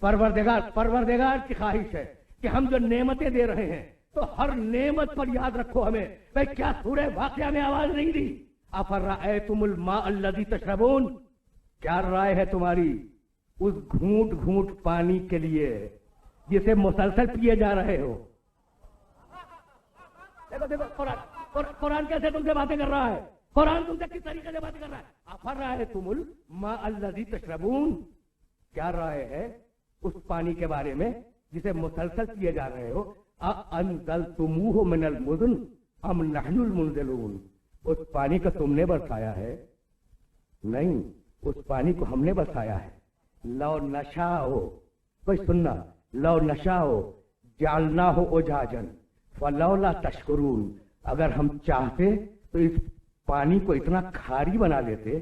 परवरदिगार परवरदिगार की ख्वाहिश है कि हम जो नेमतें दे रहे हैं तो हर नेमत पर याद रखो हमें। भाई क्या सूरह वाक़िया में आवाज नहीं दी? अफरअयतुमुल माअ अल्लज़ी तशरबून, क्या राय है तुम्हारी उस घूंट घूंट पानी के लिए जिसे मुसलसल पिए जा रहे हो? देखो देखो कुरान कैसे तुमसे बातें कर रहा है, कुरान तुमसे किस तरीके से बातें कर रहा है। अफरअयतुमुल माअ अल्लज़ी तशरबून, क्या राय है उस पानी के बारे में जिसे मुसलसल पिए जा रहे हो। अअंज़लतुमूहु मिनल मुज़न अम नहनुल मुंज़िलून, उस पानी को तुमने बरसाया है? नहीं, उस पानी को हमने बरसाया है। लौ नशाओ, कोई सुनना, लौ नशाओ जालनाहु उजाजन फलौला तशकुरून, अगर हम चाहते तो इस पानी को इतना खारी बना देते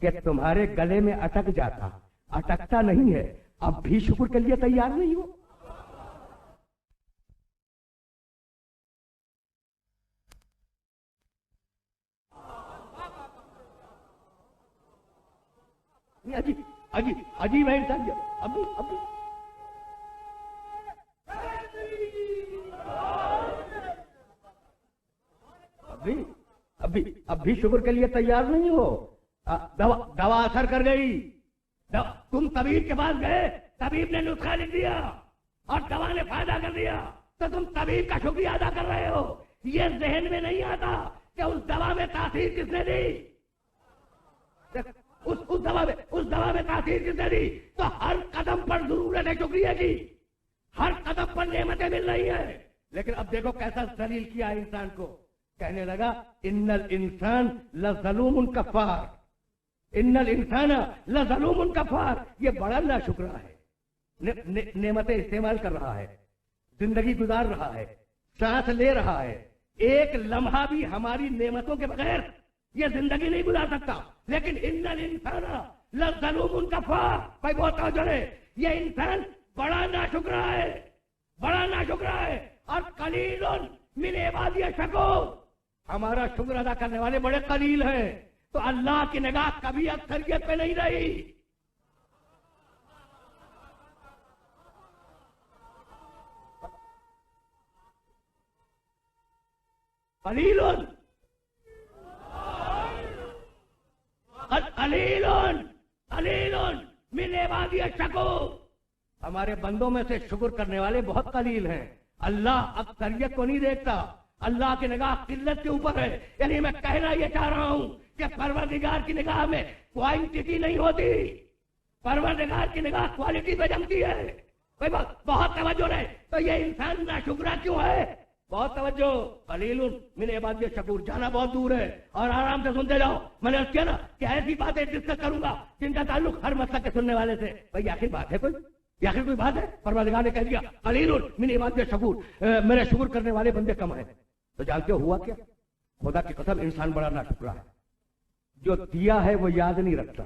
कि तुम्हारे गले में अटक जाता। अटकता नहीं है, अब भी शुक्र के लिए तैयार नहीं हो। अजीब अजीब अजीब है इंसान। अभी अभी अभी अभी अभी शुक्र के लिए तैयार नहीं हो। दवा असर कर गई। तुम तबीब के पास गए, तबीब ने नुस्खा लिख दिया और दवा ने फायदा कर दिया, तो तुम तबीब का शुक्रिया अदा कर रहे हो। ये जहन में नहीं आता कि उस दवा में तासीर किसने दी। उस दवा में तासीर किसने दी। तो हर कदम पर जरूरत है शुक्रिया की, हर कदम पर नेमतें मिल रही है। लेकिन अब देखो कैसा जलील किया इंसान को। कहने लगा इन्नल इंसान लज़लूमुन कफ़ार, इन्नल इंसान लज़लूमुन कफ़ार, ये बड़ा नाशुक्रा है। नेमतें इस्तेमाल कर रहा है, जिंदगी गुजार रहा है, सांस ले रहा है, एक लम्हा भी हमारी नेमतों के बगैर ये जिंदगी नहीं गुजार सकता। लेकिन इन्नल इंसान लज़लूमुन कफ़ार, भाई बहुत तवज्जो है, ये इंसान बड़ा नाशुक्रा है, बड़ा नाशुक्रा है। और कलीलुन मिन इबादिय शकूर, हमारा शुक्र अदा करने वाले बड़े कलील हैं। तो अल्लाह की निगाह कभी अक्सरियत पे नहीं रही। कलीलुन कलीलुन कलीलुन मिन इबादिय शकूर, हमारे बंदों में से शुक्र करने वाले बहुत कलील हैं। अल्लाह अक्सरियत को नहीं देखता, अल्लाह की निगाह किल्लत के ऊपर है। यानी मैं कहना यह चाह रहा हूं कि परवरदिगार की निगाह में क्वांटिटी नहीं होती, परवरदिगार की निगाह क्वालिटी पे जमती है। भाई बहुत तवज्जो रहे। तो ये इंसान नाशुक्रा क्यों है? बहुत तवज्जो। कलीलुन मिन इबादिय शकूर, जाना बहुत दूर है और आराम से सुनते जाओ। मैंने अर्ज किया ना कि ऐसी बातें डिस्कस करूंगा जिनका ताल्लुक हर मसलक के सुनने वाले से। भाई आखिर बात है कोई, आखिर कोई बात है? परवरदिगार ने कह दिया कलीलुन मिन इबादिय शकूर, मेरे शुक्र करने वाले बंदे कम है। तो जानते हो हुआ क्या? खुदा की कसम इंसान बड़ा नाशुक्रा है। जो दिया है वो याद नहीं रखता,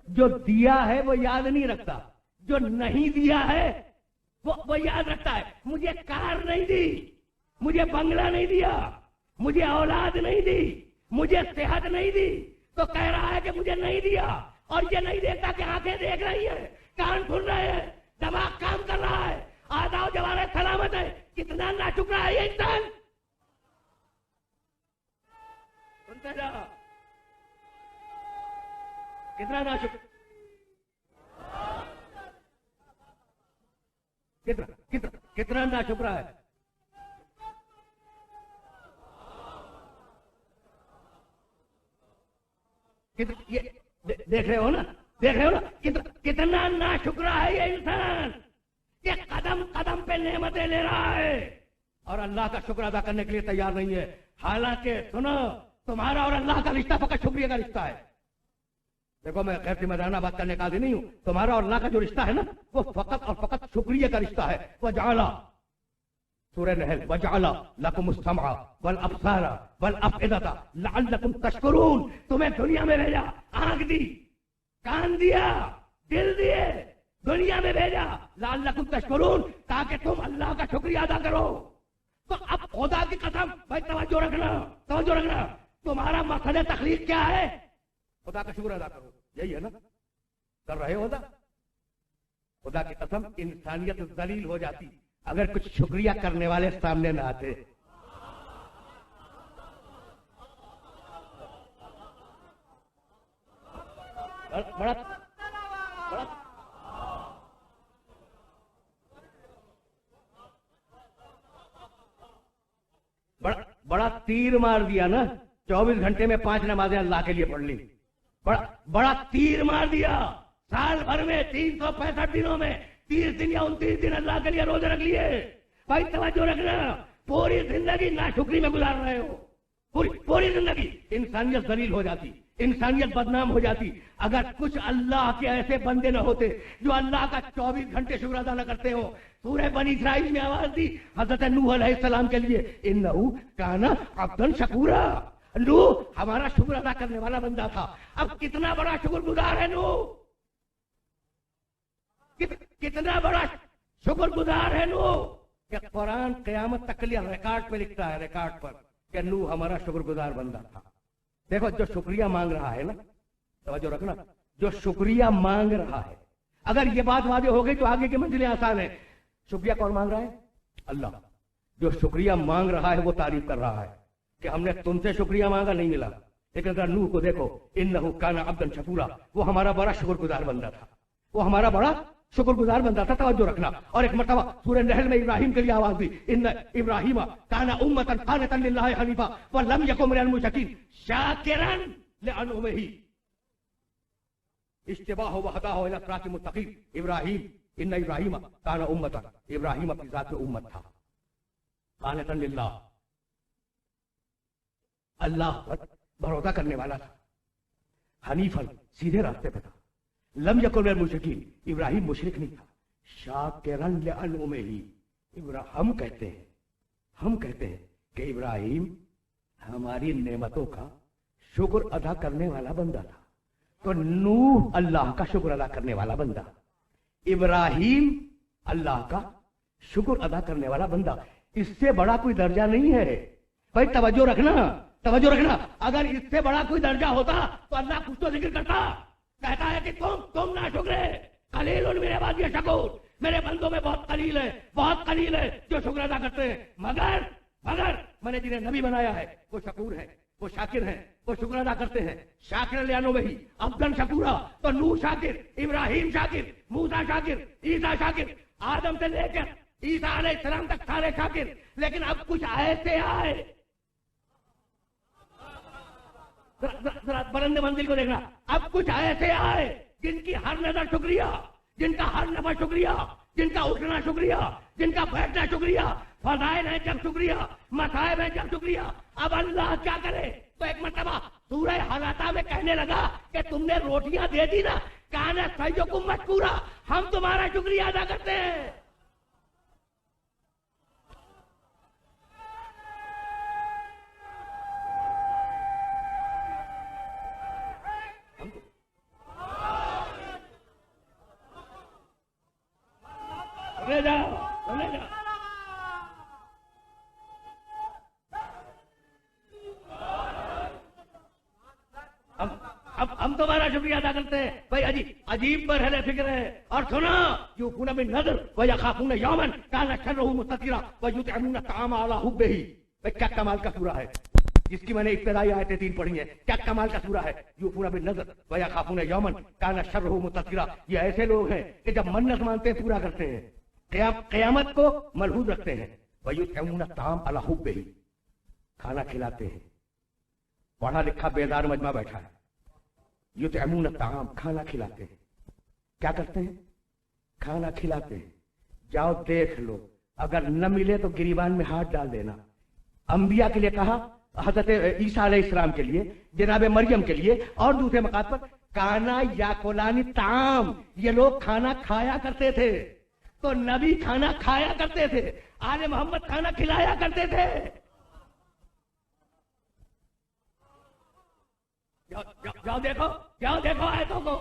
जो दिया है वो याद नहीं रखता, जो नहीं दिया है वो याद रखता है। मुझे कार नहीं दी, मुझे बंगला नहीं दिया, मुझे औलाद नहीं दी, मुझे सेहत नहीं दी, तो कह रहा है कि मुझे नहीं दिया। और ये नहीं देखता कि आंखें देख रही है, कान सुन रहे हैं, दिमाग काम कर रहा है, आदाव जवारे सलामत है। कितना नाशुक्रा है ये इंसान। सुनते जाओ, कितना नाशुक्र, कितना कितना कितना नाशुक्रा है। ये देख रहे हो ना, देख रहे हो ना कितना नाशुक्रा है ये इंसान। ये कदम कदम पे नेमतें ले रहा है और अल्लाह का शुक्र अदा करने के लिए तैयार नहीं है। हालांकि सुनो, तुम्हारा और अल्लाह का रिश्ता फकत शुक्रिया का रिश्ता है। देखो मैं गैर जिम्मेदाराना बात करने का आदी नहीं हूं। तुम्हारा और अल्लाह का जो रिश्ता है ना, वो फकत और फकत शुक्रिया का रिश्ता है। वजअला, सूरह नहल, वजअला लकुमुस समअ वल अब्सारा वल अफइदता लअल्लकुम तशकुरून, तुम्हें दुनिया में भेजा, आंख दी, कान दिया, दिल दिए, दुनिया में भेजा लअल्लकुम तशकुरून, ताकि तुम अल्लाह का शुक्रिया अदा करो। तो अब खुदा की कसम, भाई तवज्जो रखना, तवज्जो रखना, तुम्हारा मकसद तखलीक क्या है? खुदा का शुक्र अदा करो, यही है ना? कर रहे हो ना? खुदा की कसम इंसानियत जलील हो जाती अगर कुछ शुक्रिया करने वाले सामने ना आते। बड़ा बड़ा बड़ा बड़ा तीर मार दिया ना, 24 घंटे में 5 नमाजें अल्लाह के लिए पढ़ ली। बड़ा बड़ा तीर मार दिया, साल भर में 365 दिनों में 30 दिन या 29 दिन अल्लाह के लिए रोजे रख लिए। भाई तवज्जो रखना, पूरी जिंदगी नाशुक्री में गुजार रहे हो, पूरी जिंदगी। इंसानियत जलील हो जाती, इंसानियत बदनाम हो जाती अगर कुछ अल्लाह के ऐसे बंदे न होते जो अल्लाह का 24 घंटे शुक्र अदा न करते हो। सूरह बनी इस्राइल में आवाज दी हजरत नूह अलैहिस्सलाम के लिए, इन्नहु काना अब्दन शकूरा। नूह हमारा शुक्र अदा करने वाला बंदा था। अब कितना बड़ा शुक्रगुजार है नूह, कितना बड़ा शुक्रगुजार है नूह कि कुरान क़यामत तक के लिए रिकॉर्ड पे लिखता है, रिकॉर्ड पर, कि नूह हमारा शुक्रगुजार बंदा था। देखो जो शुक्रिया मांग रहा है ना, तवज्जो रखना, जो शुक्रिया मांग रहा है, अगर ये बात वादे हो गई तो आगे की मंजिलें आसान है। शुक्रिया कौन मांग रहा है? अल्लाह। जो शुक्रिया मांग रहा है वो तारीफ कर रहा है कि हमने तुमसे शुक्रिया मांगा, नहीं मिला। लेकिन अगर नूह को देखो, इन्नहु काना अब्दन शकूरा, वो हमारा बड़ा शुक्रगुजार बंदा था, वो हमारा बड़ा शुक्रगुजार बंदा था। तवज्जो रखना। और एक मरतबा सूरह नहल में इब्राहिम के लिए आवाज दी, इन्न इब्राहिम काना उम्मतन कानितन लिल्लाहि हनीफा व लम यकुन मिनल मुशरिकीन शाकिरन लिअनउमिही इज्तिबाहु व हदाहु इला सिरातिल मुस्तकीम। इब्राहिम, इन्न इब्राहिम काना उम्मतन, इब्राहिम अपनी जात में उम्मत था, कानितन लिल्लाह, अल्लाह पर भरोसा करने वाला था, हनीफन, सीधे रास्ते पे था, लम यकुन मिनल मुशरिकीन, इब्राहिम मुशरिक नहीं था, शाकिरन लिअनउमिही। हम कहते हैं कि इब्राहिम हमारी नेमतों का शुक्र अदा करने वाला बंदा था। तो नूह अल्लाह का शुक्र अदा करने वाला बंदा, इब्राहिम अल्लाह का शुक्र अदा करने वाला बंदा, इससे बड़ा कोई दर्जा नहीं है। भाई तवज्जो रखना, तवज्जो रखना। अगर इससे बड़ा कोई दर्जा होता तो अल्लाह कुछ तो जिक्र करता, कहता है कि तुम ना शुक्र है, कलीलुन मिन इबादी शकूर, मेरे बंदों में बहुत कलील है जो शुक्र अदा करते हैं। मगर मैंने जिन्हें नबी बनाया है वो शकूर है, वो शाकिर है, वो शुक्र अदा करते हैं। शाकिर लिअनउमिही अब्दन शकूरा। तो नूह शाकिर, इब्राहिम शाकिर, मूसा शाकिर, ईसा शाकिर, आदम से लेकर ईसा अलैहिस्सलाम तक सारे शाकिर। लेकिन अब कुछ ऐसे आए, जरा बुलंद मंजिल को देखना, अब कुछ ऐसे आए जिनकी हर नजर शुक्रिया, जिनका हर नफर शुक्रिया, जिनका उठना शुक्रिया, जिनका बैठना शुक्रिया, फजाइल है जब शुक्रिया, मसाइब है जब शुक्रिया। अब अल्लाह क्या करे? तो एक मरतबा सूरह हलाता में कहने लगा कि तुमने रोटियां दे दी ना, काना सय्युकुम मशकूरा, हम तुम्हारा शुक्रिया अदा करते हैं। ले जाओ, ले जाओ। हम तुम्हारा शुक्रिया अदा करते हैं। भाई अजीब पर है फिक्र है। और सुनो, यूफूना बिन नज़र व यखाफूना यौमन काना शर्रुहु मुस्ततीरा व युतइमूना ताअम अला हुब्बिही। भाई क्या कमाल का सूरा है, जिसकी मैंने इब्तिदाई आयतें 3 पढ़ी हैं। क्या कमाल का सूरा है। यूफूना बिन नज़र व यखाफूना यौमन काना शर्रुहु मुस्ततीरा। ये ऐसे लोग हैं कि जब मन्नत मानते हैं पूरा करते हैं, क़यामत को मलहूज रखते हैं। व युतइमूना ताअम अला हुब्बिही, खाना खिलाते हैं। पढ़ा लिखा बेदार मजमा बैठा है, युतइमूना ताअम, खाना खिलाते हैं। क्या करते हैं? खाना खिलाते हैं। जाओ देख लो, अगर न मिले तो गिरीबान में हाथ डाल देना। अंबिया के लिए कहा, हजरत ईसा अलैहिस्सलाम के लिए, जनाब मरियम के लिए, और दूसरे मकाम पर काना याकुलानी ताम, ये लोग खाना खाया करते थे। तो नबी खाना खाया करते थे, आले मोहम्मद खाना खिलाया करते थे। जाओ देखो आयतों को।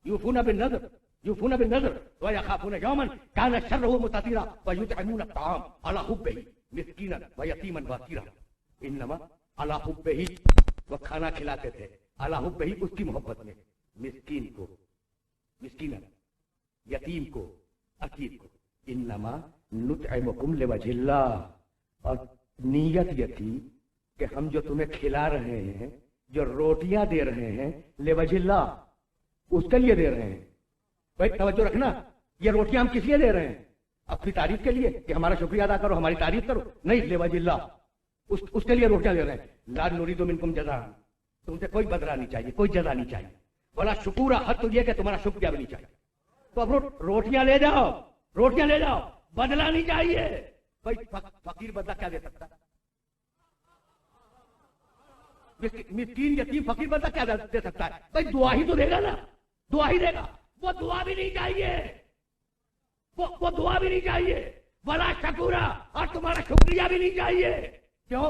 यूफूना बिन नज़र व यखाफूना यौमन काना शर्रुहु मुस्ततीरा व युतइमूना ताअम अला हुब्बिही मिस्कीनन व यतीमन व असीरा इन्नमा अला हुब्बे ही, वह खाना खिलाते थे अला हुब्बे ही, उसकी मोहब्बत में, मिस्कीन को, मिस्कीनन, यतीम को, असीर को। इन्नमा नुतइमुकुम लिवजिल्लाह, और नीयत ये थी कि हम जो तुम्हें खिला रहे हैं, जो रोटियां दे रहे हैं, लिवजिल्लाह, उसके लिए दे रहे हैं। भाई तवज्जो रखना, ये रोटियां हम किस लिए दे रहे हैं? अपनी तारीफ के लिए कि हमारा शुक्रिया अदा करो, हमारी तारीफ करो? नहीं, लिवजिल्लाह, उसके लिए रोटियां दे रहे हैं। ला नुरीदु मिनकुम जज़ा, तुमसे कोई बदला नहीं चाहिए, कोई जज़ा नहीं चाहिए। बोला शुकुरा, हद तो ये कि तुम्हारा शुक्रिया भी नहीं चाहिए। तो अब रोटियां ले जाओ, रोटियां ले जाओ, बदला नहीं चाहिए। भाई फकीर बदला क्या दे सकता है? मिस्कीन यतीम फकीर बदला क्या दे सकता है? भाई दुआ ही तो देगा ना, दुआ ही देगा। वो दुआ भी नहीं चाहिए, वो दुआ भी नहीं चाहिए, वला शकूरा, और तुम्हारा शुक्रिया भी नहीं चाहिए। क्यों?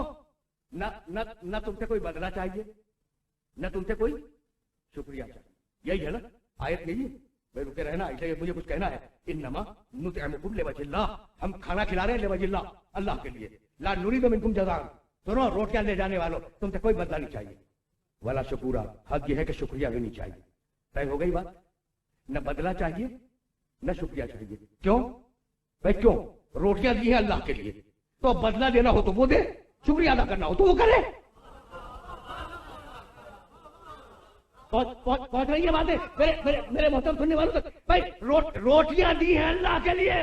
न तुमसे कोई बदला चाहिए, न तुमसे कोई शुक्रिया चाहिए। यही है ना आयत, यही है। भाई रुके रहना, इसलिए मुझे कुछ कहना है। इन्नमा नुतइमुकुम लिवजिल्लाह, हम खाना खिला रहे हैं लिवजिल्लाह, अल्लाह के लिए। ला नुरीदु मिनकुम जज़ाअन, सुनो रोटियां ले जाने वालों, तुमसे कोई बदला नहीं चाहिए। वाला शुकुरा, हद यह है कि शुक्रिया भी नहीं चाहिए। तय हो गई बात? न बदला चाहिए न शुक्रिया चाहिए। क्यों भाई? क्यों? रोटियां दी है अल्लाह के लिए, तो बदला देना हो तो वो दे, शुक्रिया अदा करना हो तो वो करे। पहुंच रही है बातें मेरे मोहतरम सुनने वालों तक? भाई रोटियां दी है अल्लाह के लिए,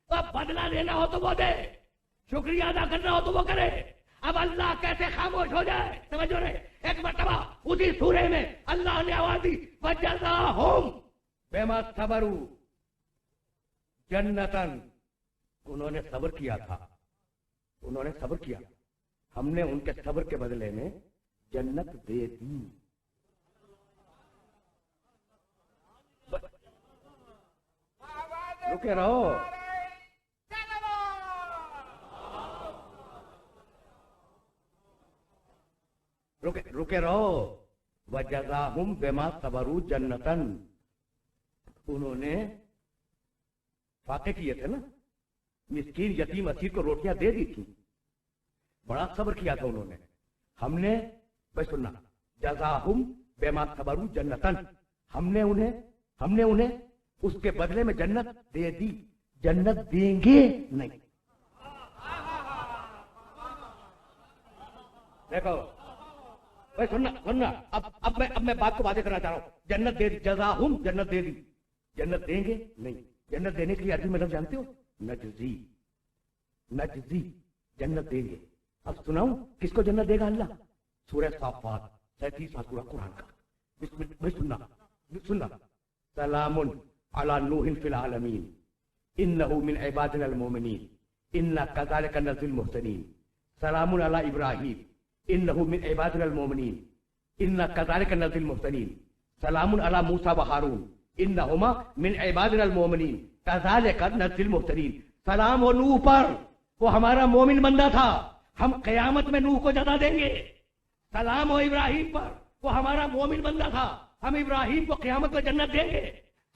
तो बदला देना हो तो वो दे, शुक्रिया अदा करना हो तो वो करे। अब अल्लाह कैसे खामोश हो जाए? समझो रहे? एक मरतबा उसी सूरे में अल्लाह ने आवाज दी, वजज़ाहुम बिमा सबरू जन्नतन, उन्होंने सब्र किया था, उन्होंने सब्र किया, हमने उनके सब्र के बदले में जन्नत दे दी। रुके रहो, रुके रहो। वजज़ाहुम बिमा सबरू जन्नतन, उन्होंने फाके किए थे ना, मिस्कीन यतीम असीर को रोटियां दे दी थी, बड़ा सब्र किया था उन्होंने। हमने भाई सुनना, जज़ाहुम बिमा सबरू जन्नतन, हमने उन्हें उसके बदले में जन्नत दे दी। जन्नत देंगे नहीं। देखो भाई सुनना, अब मैं बात को वादे करना चाह रहा हूं। जन्नत दे दी, जज़ाहुम, जन्नत दे दी, जन्नत देंगे नहीं। जन्नत देने के लिए अरबी में लफ्ज़ जानते हो? नजजी, नजजी, जन्नत देंगे। अब सुनाऊं किसको जन्नत देगा अल्लाह? सूरह साफ़ात 37वां सूरा कुरान का। सुनना, सलामुन अला नूहिन फिल आलमीन इन्नहु मिन इबादिनल मोमिनीन इन्ना कज़ालिका नज़िल मुहसिनीन। सलामुन अला इब्राहीम इन्नहु मिन इबादिनल मोमिनीन इन्ना कज़ालिका नज़िल मुहसिनीन। सलामुन अला मूसा व हारून इन्नहुमा मिन इबादिनल मोमिनीन कज़ालिका नज़िल मुहसिनीन। सलाम हो नूह पर, वो हमारा मोमिन बंदा था, हम क़यामत में नूह को जता देंगे। सलाम हो इब्राहिम पर, वो हमारा मोमिन बंदा था, हम इब्राहिम को क़यामत में जन्नत देंगे।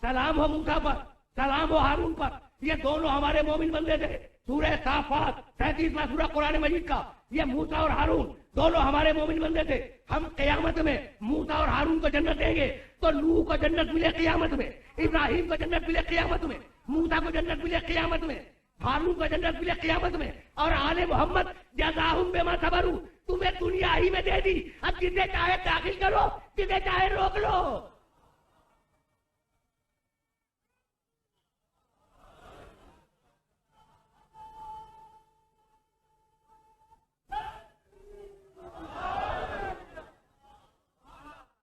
सलाम हो मूसा पर, सलाम हो हारून पर, ये दोनों हमारे मोमिन बंदे थे। सूरह साफ़ात 37वां सूरा कुरान मजीद का। ये मूसा और हारून दोनों हमारे मोमिन बंदे थे, हम क़यामत में मूसा और हारून को जन्नत देंगे। तो नूह को जन्नत मिले क़यामत में, इब्राहिम को जन्नत मिले क़यामत में, मूसा को जन्नत मिले क़यामत में, हारून को जन्नत मिले क़यामत में। और आले मोहम्मद जज़ाहुम बिमा सबरू, तुम्हें दुनिया ही में दे दी। अब जिसे चाहे दाखिल करो, जिसे चाहे रोक लो।